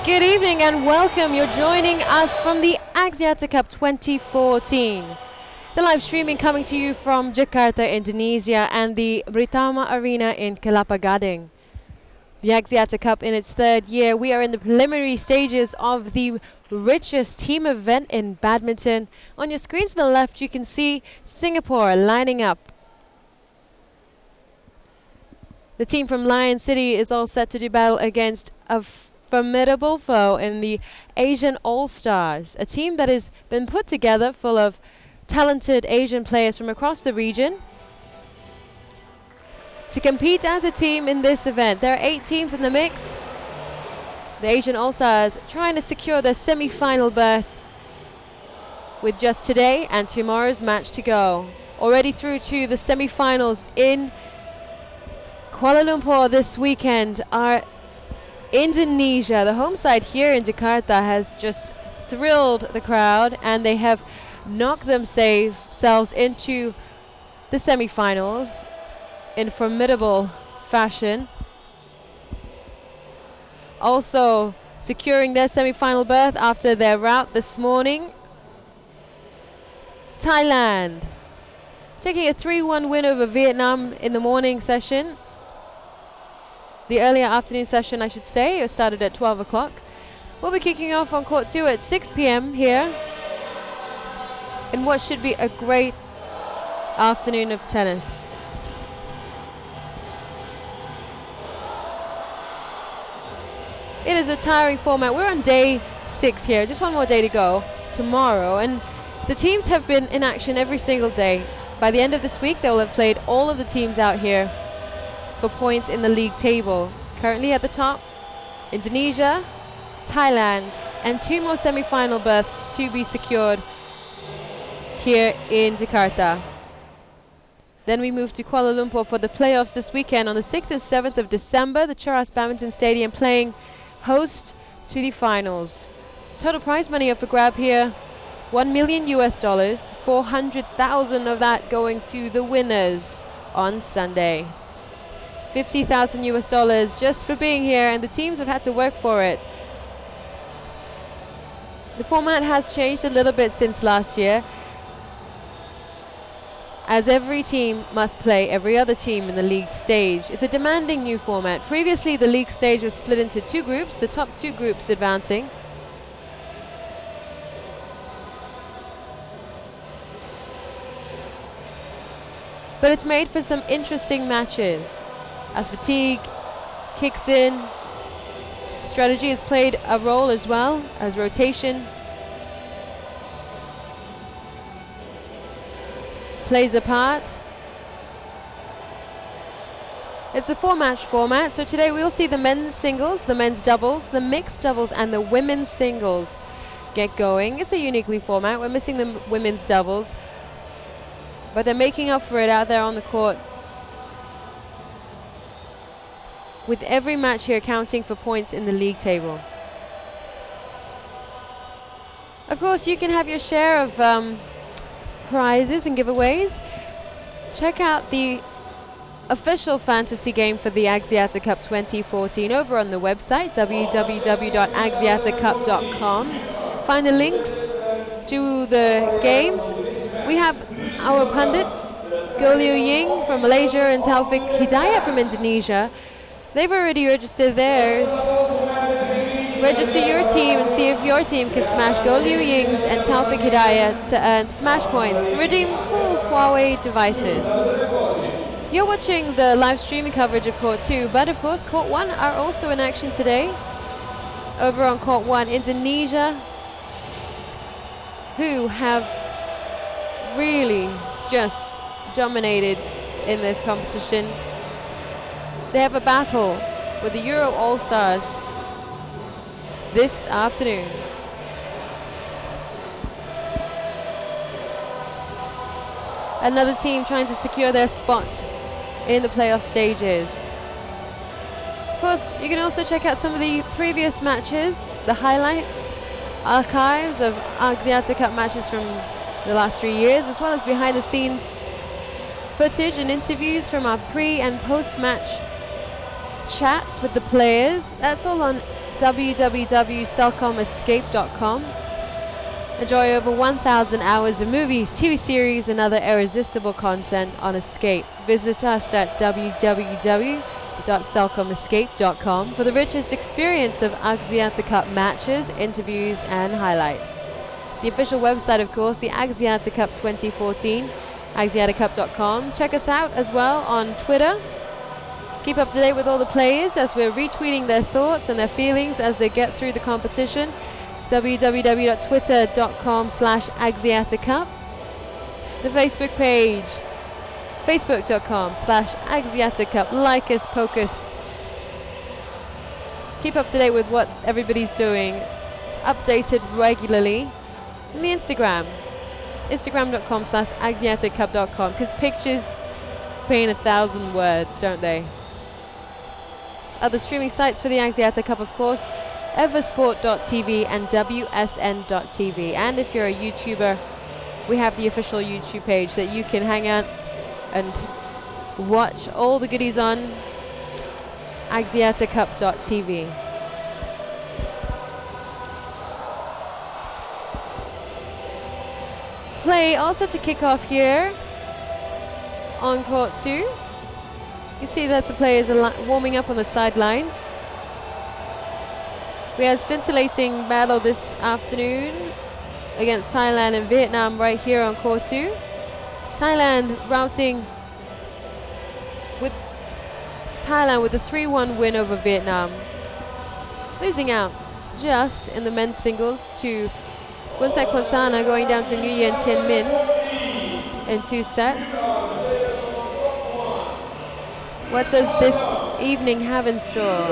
Good evening and welcome. You're joining us from the Axiata Cup 2014. The live streaming coming to you from Jakarta, Indonesia and the Britama Arena in Kelapa Gading. The Axiata Cup in its third year. We are in the preliminary stages of the richest team event in badminton. On your screens on the left you can see Singapore lining up. The team from Lion City is all set to do battle against a formidable foe in the Asian All-Stars, a team that has been put together full of talented Asian players from across the region to compete as a team in this event. There are 8 teams in the mix. The Asian All-Stars trying to secure their semi-final berth with just today and tomorrow's match to go. Already through to the semi-finals in Kuala Lumpur this weekend are Indonesia. The home side here in Jakarta has just thrilled the crowd and they have knocked themselves into the semi-finals in formidable fashion. Also securing their semi-final berth after their rout this morning, Thailand taking a 3-1 win over Vietnam in the morning session. The earlier afternoon session, I should say, it started at 12 o'clock. We'll be kicking off on court 2 at 6 p.m. here in what should be a great afternoon of tennis. It is a tiring format. We're on day 6 here, just one more day to go tomorrow, and the teams have been in action every single day. By the end of this week, they will have played all of the teams out here for points in the league table. Currently at the top, Indonesia, Thailand, and 2 more semi-final berths to be secured here in Jakarta. Then we move to Kuala Lumpur for the playoffs this weekend on the 6th and 7th of December. The CHAU Badminton Stadium playing host to the finals. Total prize money up for grab here, $1 million, 400,000 of that going to the winners on Sunday. $50,000 just for being here, and the teams have had to work for it. The format has changed a little bit since last year, as every team must play every other team in the league stage. It's a demanding new format. Previously the league stage was split into 2 groups, the top 2 groups advancing. But it's made for some interesting matches. As fatigue kicks in, strategy has played a role as well as rotation plays a part. It's a 4-match format, so today we'll see the men's singles, the men's doubles, the mixed doubles and the women's singles get going. It's a unique league format. We're missing the women's doubles, but they're making up for it out there on the court, with every match here counting for points in the league table. Of course, you can have your share of prizes and giveaways. Check out the official fantasy game for the Axiata Cup 2014 over on the website www.axiatacup.com. Find the links to the games. We have our pundits, Goh Liu Ying from Malaysia and Taufik Hidayat from Indonesia. They've already registered theirs. Register your team and see if your team can smash Goh Liu Ying's and Taufik Hidayat's to earn smash points. Redeem cool Huawei devices. You're watching the live streaming coverage of Court 2, but of course Court 1 are also in action today. Over on Court 1, Indonesia, who have really just dominated in this competition. They have a battle with the Euro All-Stars this afternoon. Another team trying to secure their spot in the playoff stages. Of course, you can also check out some of the previous matches, the highlights, archives of Axiata Cup matches from the last 3 years, as well as behind the scenes footage and interviews from our pre and post match chats with the players. That's all on www.cellcomescape.com. Enjoy over 1,000 hours of movies, TV series, and other irresistible content on Escape. Visit us at www.cellcomescape.com for the richest experience of Axiata Cup matches, interviews, and highlights. The official website, of course, the Axiata Cup 2014, axiatacup.com. Check us out as well on Twitter. Keep up to date with all the players as we're retweeting their thoughts and their feelings as they get through the competition. www.twitter.com/AxiataCup. The Facebook page, facebook.com/AxiataCup. Like us, poke us. Keep up to date with what everybody's doing. It's updated regularly. And the Instagram.com/AxiataCup.com, because pictures paint 1,000 words, don't they? Other streaming sites for the Axiata Cup, of course, eversport.tv and wsn.tv. And if you're a YouTuber, we have the official YouTube page that you can hang out and watch all the goodies on, axiatacup.tv. Play also to kick off here on court 2. You can see that the players are warming up on the sidelines. We had a scintillating battle this afternoon against Thailand and Vietnam right here on court 2. Thailand routing with a 3-1 win over Vietnam. Losing out just in the men's singles to Wonsak Ponsana, going down to Nguyen Tien Min in 2 sets. What does this evening have in store?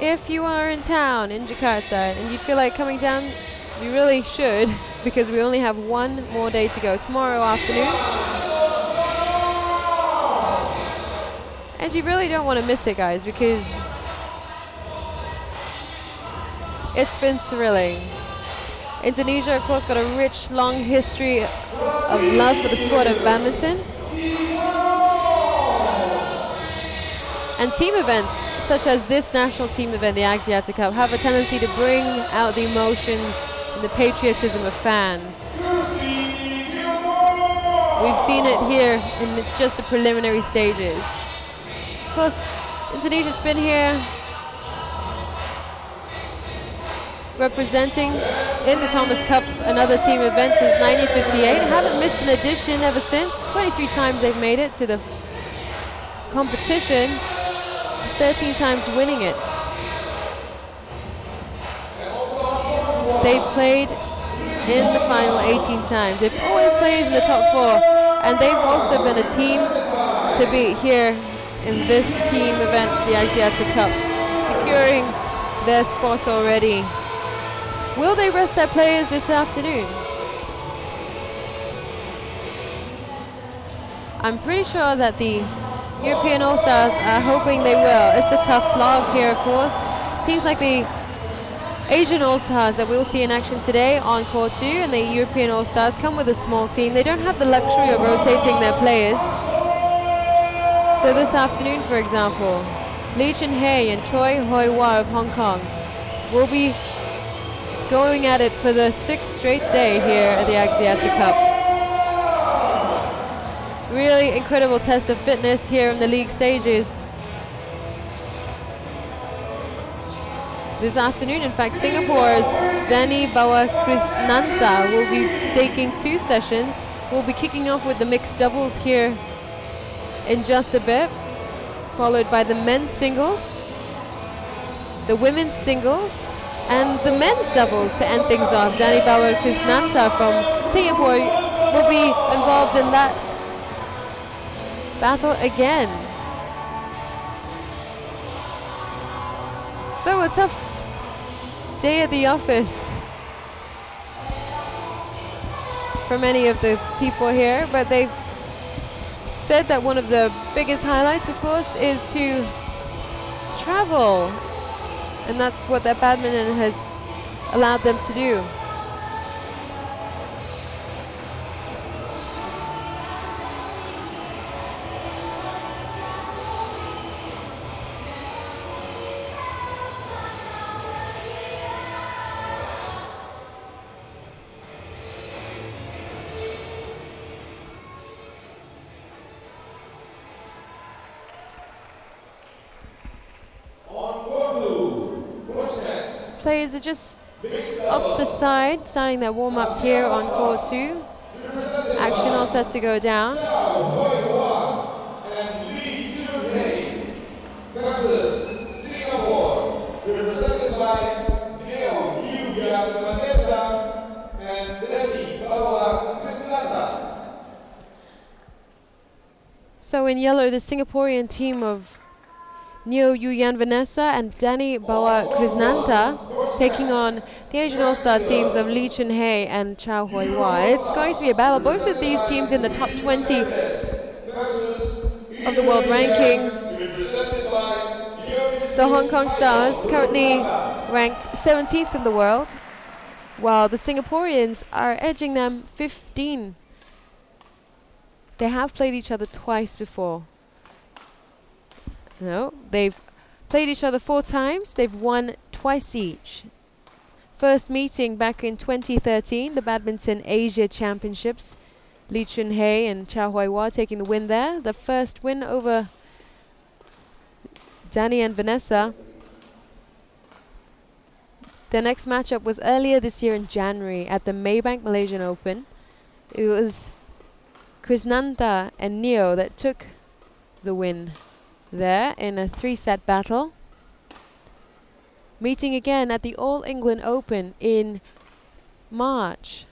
If you are in town in Jakarta and you feel like coming down, you really should, because we only have one more day to go, tomorrow afternoon. And you really don't want to miss it, guys, because it's been thrilling. Indonesia, of course, got a rich, long history of love for the sport of badminton. And team events, such as this national team event, the Axiata Cup, have a tendency to bring out the emotions and the patriotism of fans. We've seen it here, and it's just the preliminary stages. Of course, Indonesia's been here representing in the Thomas Cup, another team event, since 1958. Haven't missed an edition ever since. 23 times they've made it to the competition, 13 times winning it. They've played in the final 18 times. They've always played in the top 4, and they've also been a team to beat here in this team event, the Axiata Cup, securing their spot already. Will they rest their players this afternoon? I'm pretty sure that the European All-Stars are hoping they will. It's a tough slog here, of course. Teams like the Asian All-Stars that we'll see in action today on court 2 and the European All-Stars come with a small team. They don't have the luxury of rotating their players. So this afternoon, for example, Lee Chun-hei and Choi Hoi-wa of Hong Kong will be going at it for the 6th straight day here at the Axiata Cup. Really incredible test of fitness here in the league stages. This afternoon, in fact, Singapore's Bawa Krishnanta will be taking 2 sessions. We'll be kicking off with the mixed doubles here in just a bit, followed by the men's singles, the women's singles, and the men's doubles to end things off. Bawa Krishnanta from Singapore will be involved in that battle again. So a tough day at the office for many of the people here, but they've said that one of the biggest highlights, of course, is to travel. And that's what their badminton has allowed them to do. Players are just off to the side, starting their warm-ups here on court 2. Action all set to go down. CHAU and D.B.CHRISNANTA versus Singapore, represented by Y.Y.V, Vanessa, and Bawa CHRISNANTA. So in yellow, the Singaporean team of Y.Y.V, Vanessa and Bawa CHRISNANTA taking on the Asian All-Star teams of Chun and Y.Y.V. It's going to be a battle. Both of these teams in the top 20 of the world rankings. The Hong Kong Stars currently ranked 17th in the world, while the Singaporeans are edging them 15. They have played each other twice before. No, they've played each other 4 times. They've won twice each. First meeting back in 2013, the Badminton Asia Championships. Chun and Y.Y.V taking the win there. The first win over Danny and Vanessa. Their next matchup was earlier this year in January at the Maybank Malaysian Open. It was CHRISNANTA and Neo that took the win there in a 3-set battle. Meeting again at the All England Open in March.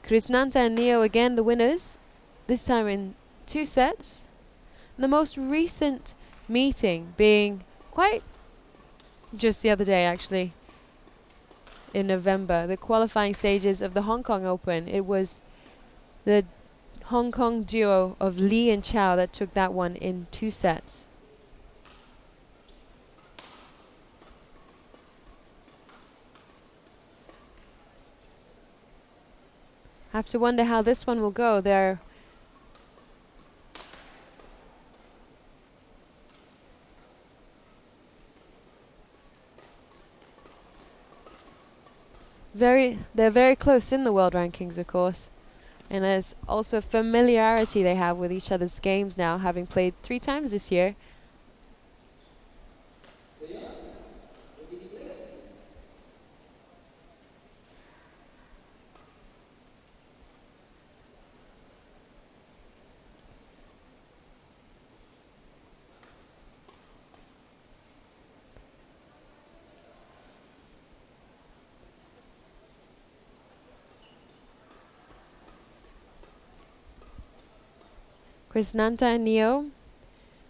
CHRISNANTA and Neo again the winners, this time in 2 sets. The most recent meeting being quite just the other day, actually, in November, the qualifying stages of the Hong Kong Open. It was the Hong Kong duo of Lee and CHAU that took that one in 2 sets. I have to wonder how this one will go. They're very close in the world rankings, of course. And there's also familiarity they have with each other's games now, having played 3 times this year. CHRISNANTA and Neo,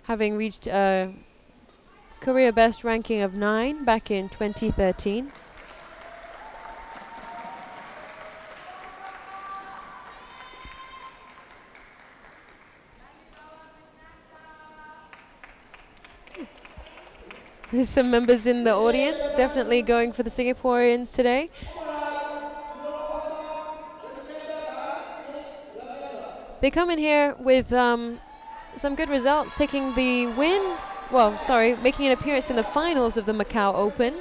having reached a career best ranking of 9 back in 2013. There's some members in the audience definitely going for the Singaporeans today. They come in here with some good results, taking the win, making an appearance in the finals of the Macau Open.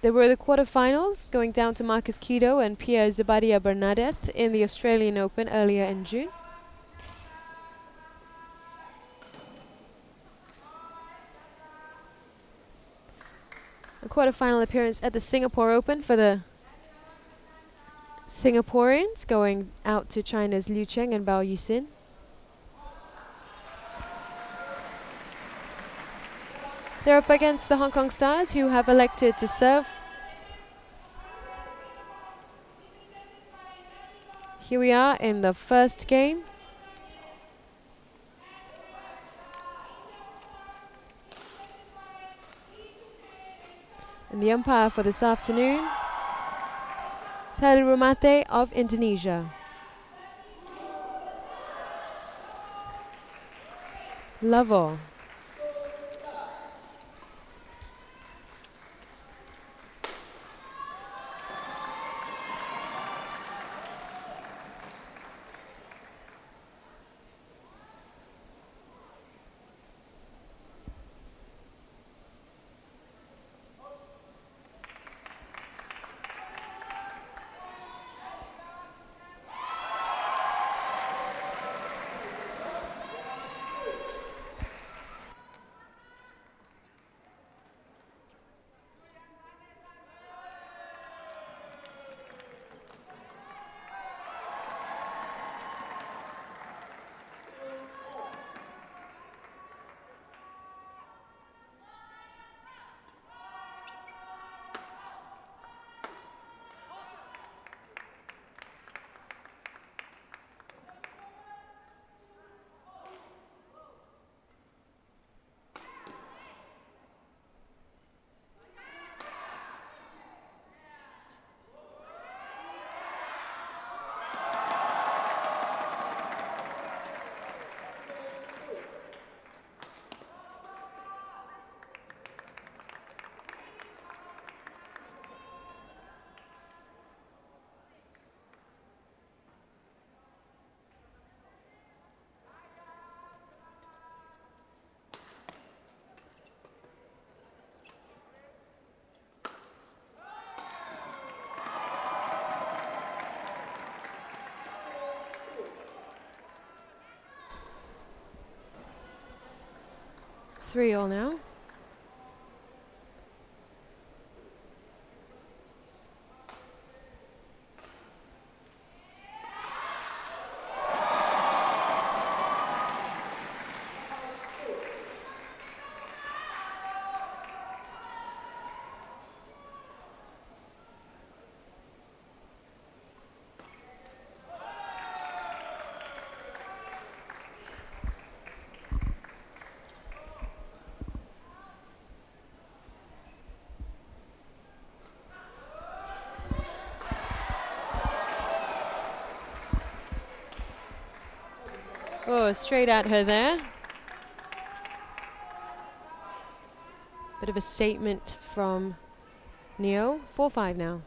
There were the quarterfinals, going down to Marcus Kido and Pierre Zabadia Bernadette in the Australian Open earlier in June. A quarterfinal appearance at the Singapore Open for the Singaporeans, going out to China's Liu Cheng and Bao Yixin. They're up against the Hong Kong Stars, who have elected to serve. Here we are in the first game. And the umpire for this afternoon, Rumate of Indonesia. Love all. Three all now. Oh, straight at her there. Bit of a statement from Neo. 4-5 now.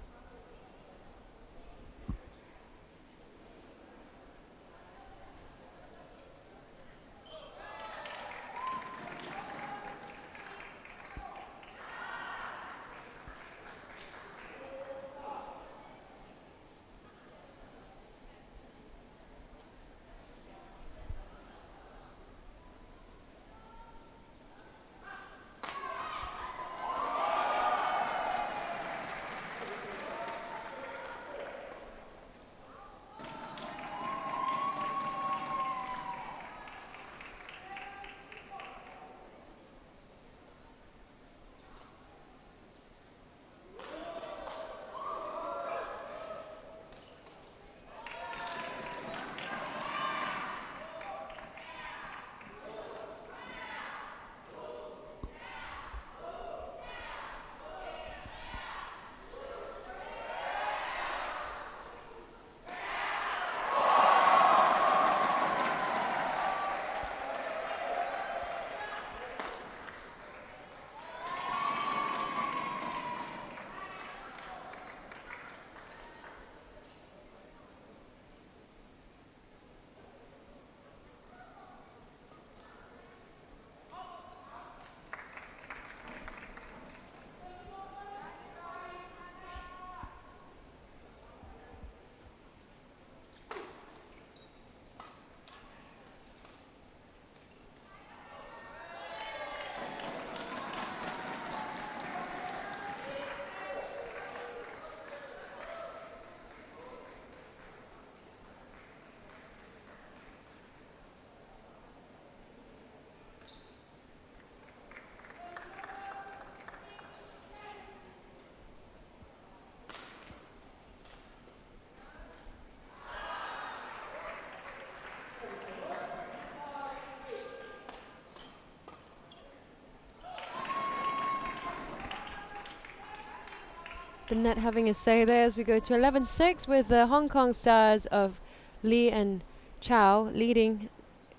The net having a say there as we go to 11-6 with the Hong Kong stars of Lee and CHAU leading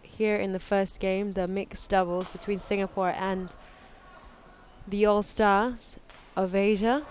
here in the first game, the mixed doubles between Singapore and the All-Stars of Asia.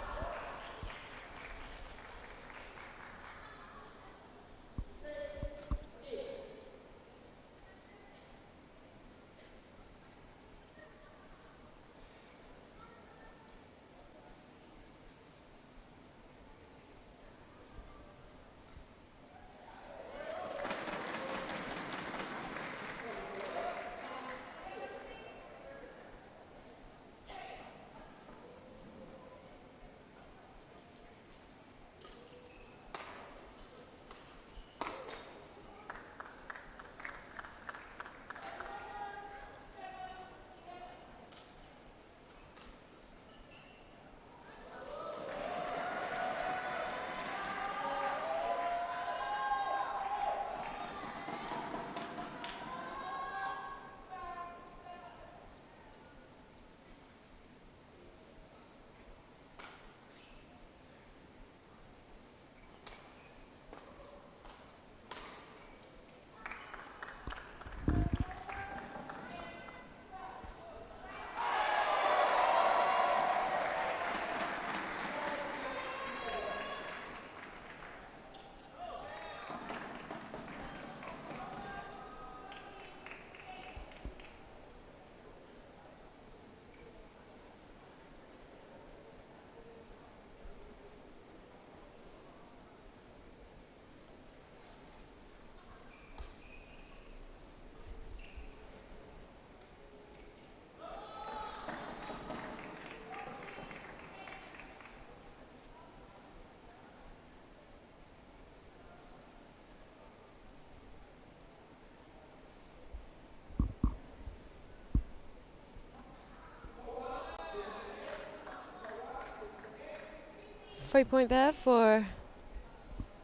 Free point there for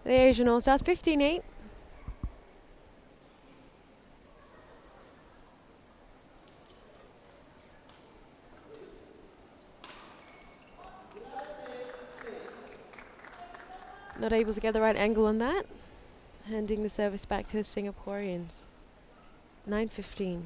the Asian All-Stars, 15-8. Not able to get the right angle on that. Handing the service back to the Singaporeans. 9-15.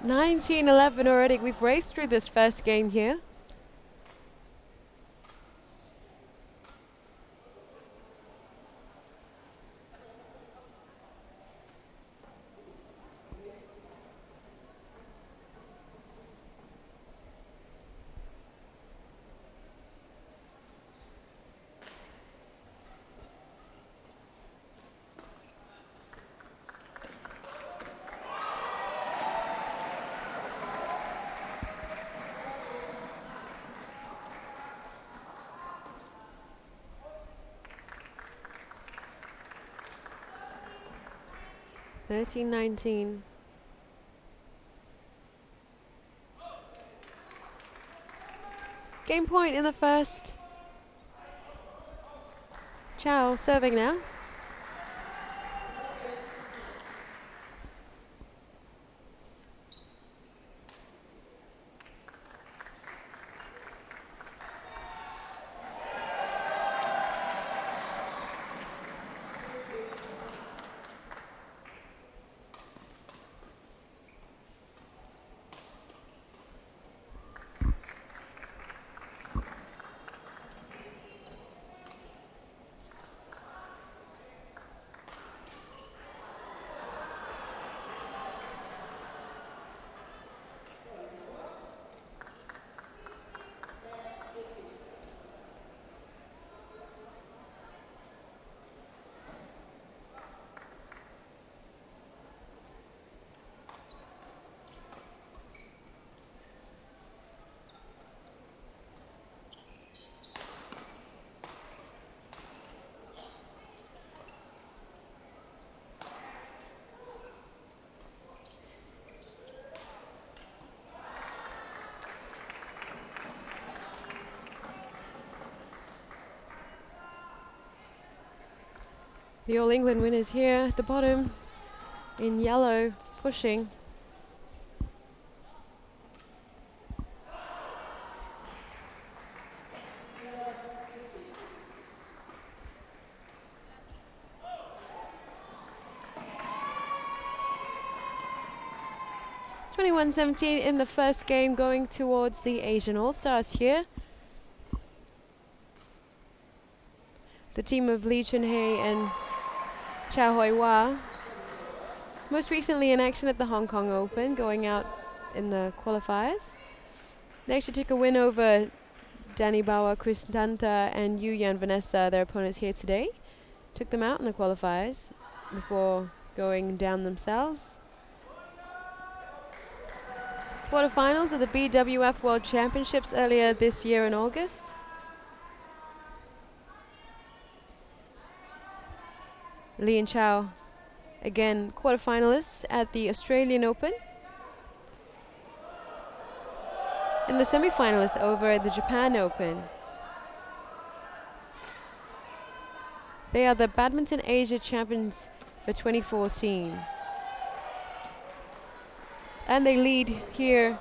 (19-11) already. We've raced through this first game here. 13-19. Game point in the first. CHAU serving now. The All England winners here at the bottom in yellow, pushing. (21-17) in the first game, going towards the Asian All-Stars here. The team of Lee Chun-hei and Chow Hoi-Wa, most recently in action at the Hong Kong Open, going out in the qualifiers. They actually took a win over Bawa, CHRISNANTA and Y.Y.V, Vanessa, their opponents here today. Took them out in the qualifiers before going down themselves. Quarterfinals of the BWF World Championships earlier this year in August. Lee and Chow, again quarterfinalists at the Australian Open. And the semi-finalists over at the Japan Open. They are the Badminton Asia champions for 2014. And they lead here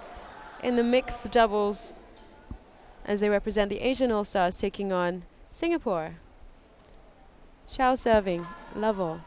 in the mixed doubles as they represent the Asian All-Stars taking on Singapore. Chow serving, level.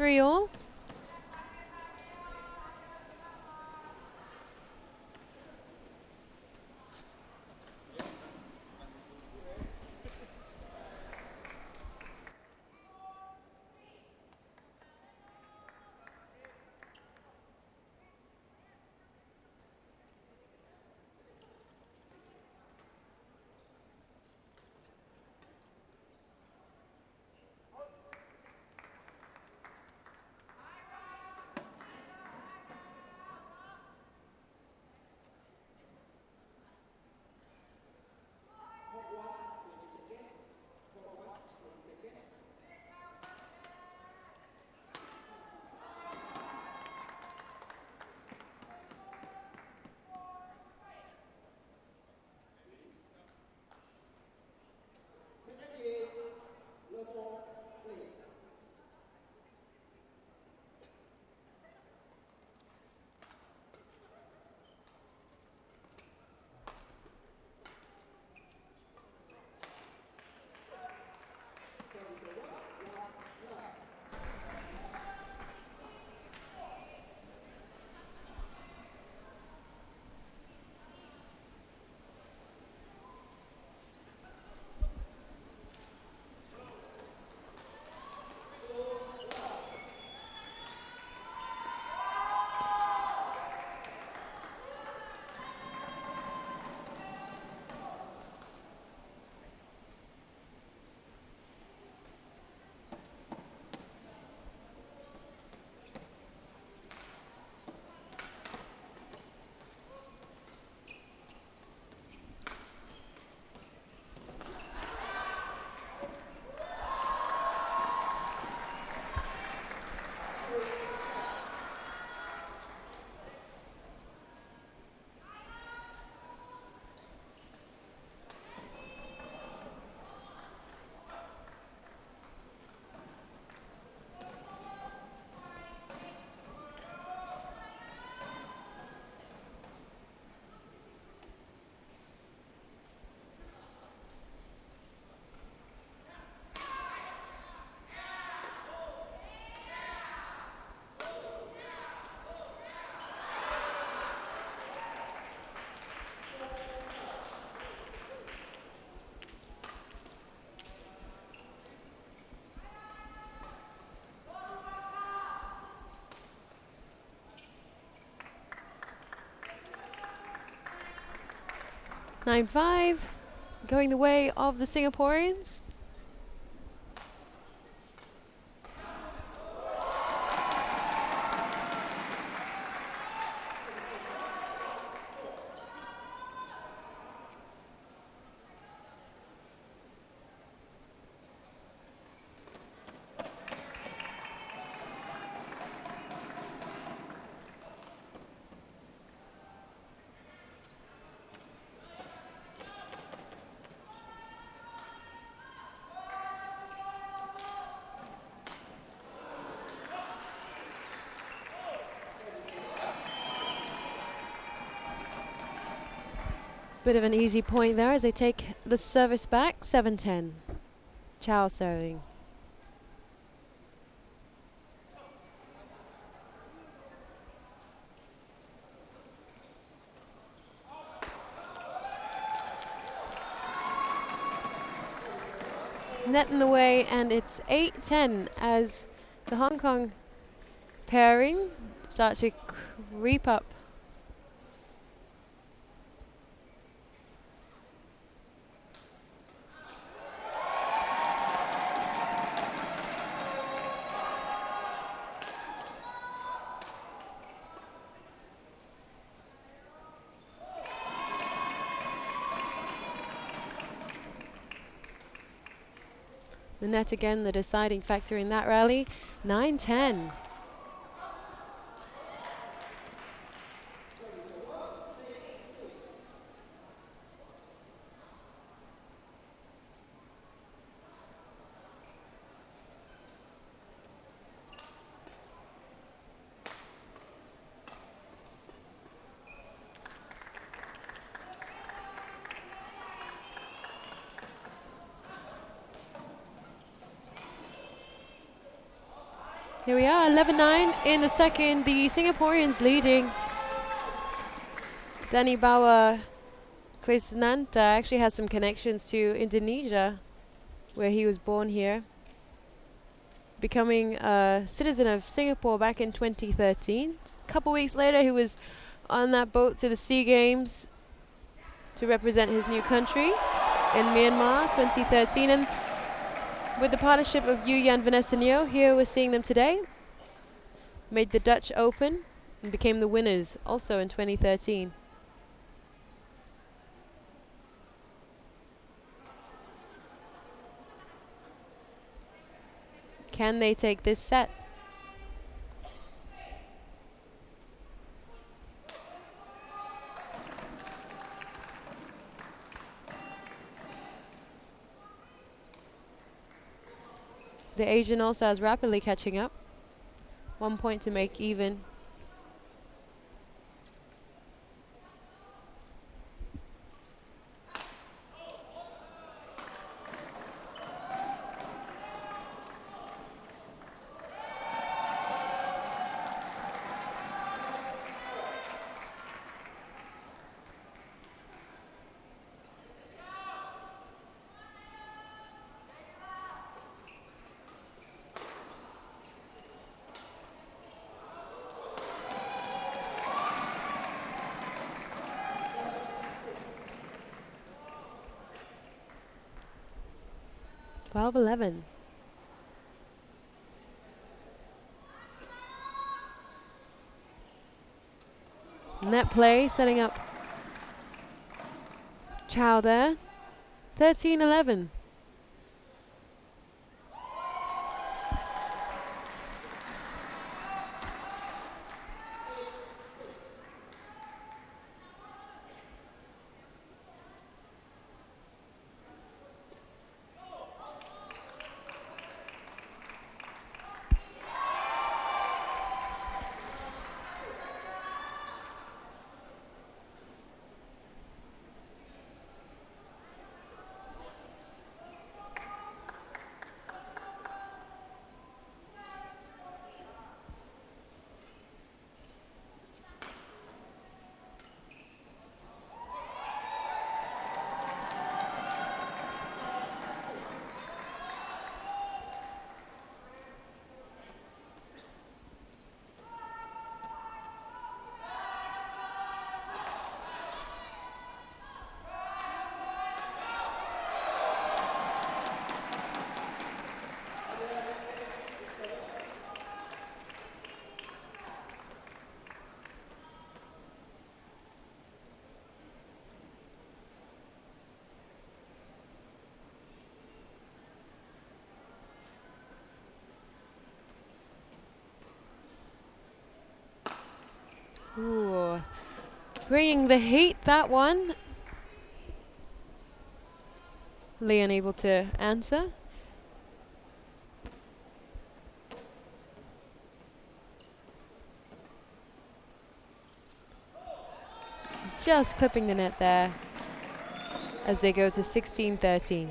3-all. Nine 5, going the way of the Singaporeans. Bit of an easy point there as they take the service back, 7-10. CHAU serving. Net in the way, and it's 8-10 as the Hong Kong pairing start to creep up. The net again, the deciding factor in that rally, 9-10. Here we are, 11-9 in the second. The Singaporeans leading. D.B.CHRISNANTA actually has some connections to Indonesia, where he was born here, becoming a citizen of Singapore back in 2013. A couple weeks later, he was on that boat to the SEA Games to represent his new country in Myanmar 2013. And with the partnership of Y.Y.V and Vanessa, here we're seeing them today. Made the Dutch Open and became the winners also in 2013. Can they take this set? The Asian also is rapidly catching up. 1 point to make even. Twelve 11. Net play setting up CHAU there. 13-11. Ooh, bringing the heat, that one. Lee unable to answer. Just clipping the net there as they go to 16-13.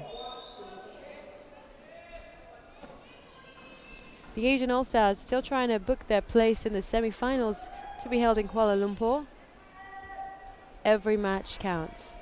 The Asian All-Stars still trying to book their place in the semi-finals to be held in Kuala Lumpur. Every match counts.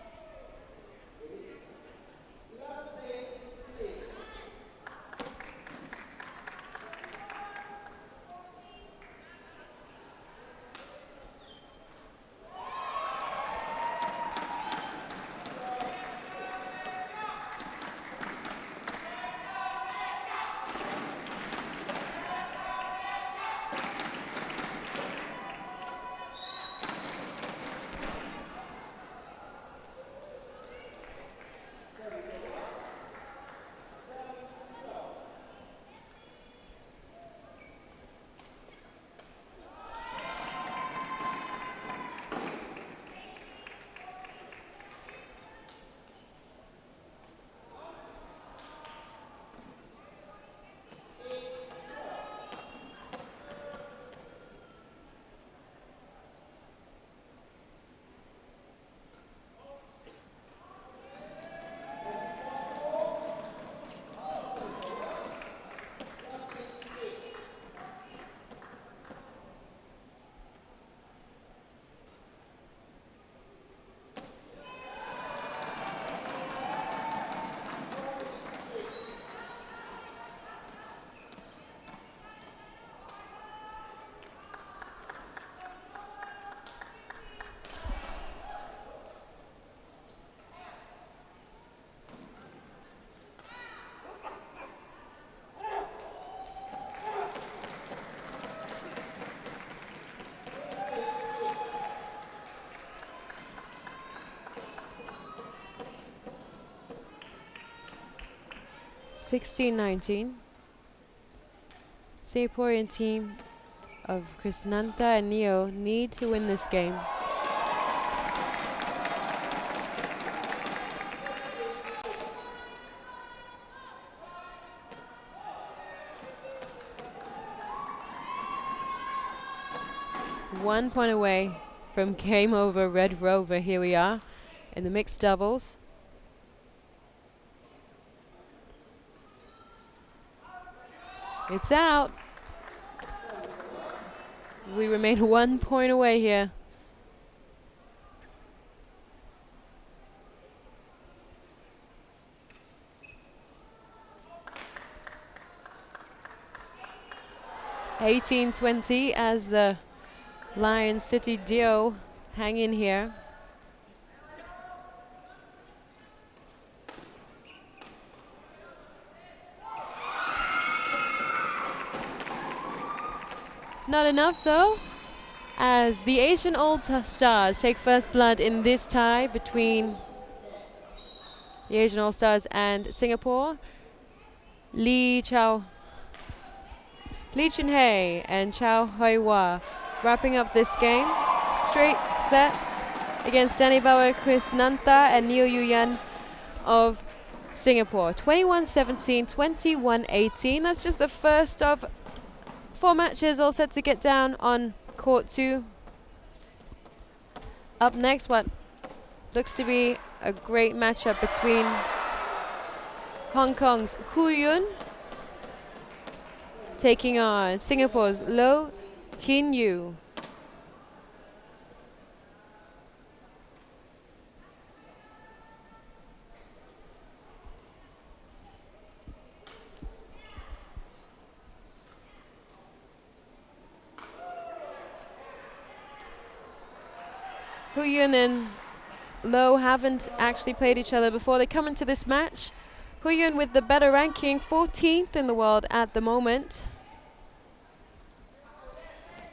16-19. Singaporean team of Krishnanta and Neo need to win this game. One point away from game over, Red Rover. Here we are in the mixed doubles. It's out. We remain 1 point away here. (18-20) as the Lion City duo hang in here. Not enough though, as the Asian All-Stars take first blood in this tie between the Asian All-Stars and Singapore. Lee Chun-hei and Chow Y.Y.V wrapping up this game. Straight sets against Bawa Krishnanta and Neo Yuyan of Singapore. 21-17, 21-18. That's just the first of 4 matches all set to get down on court 2. Up next, what looks to be a great matchup between Hong Kong's Hu Yun taking on Singapore's Loh Kin Yew. Hu Yun and Loh haven't actually played each other before. They come into this match. Hu Yun with the better ranking, 14th in the world at the moment.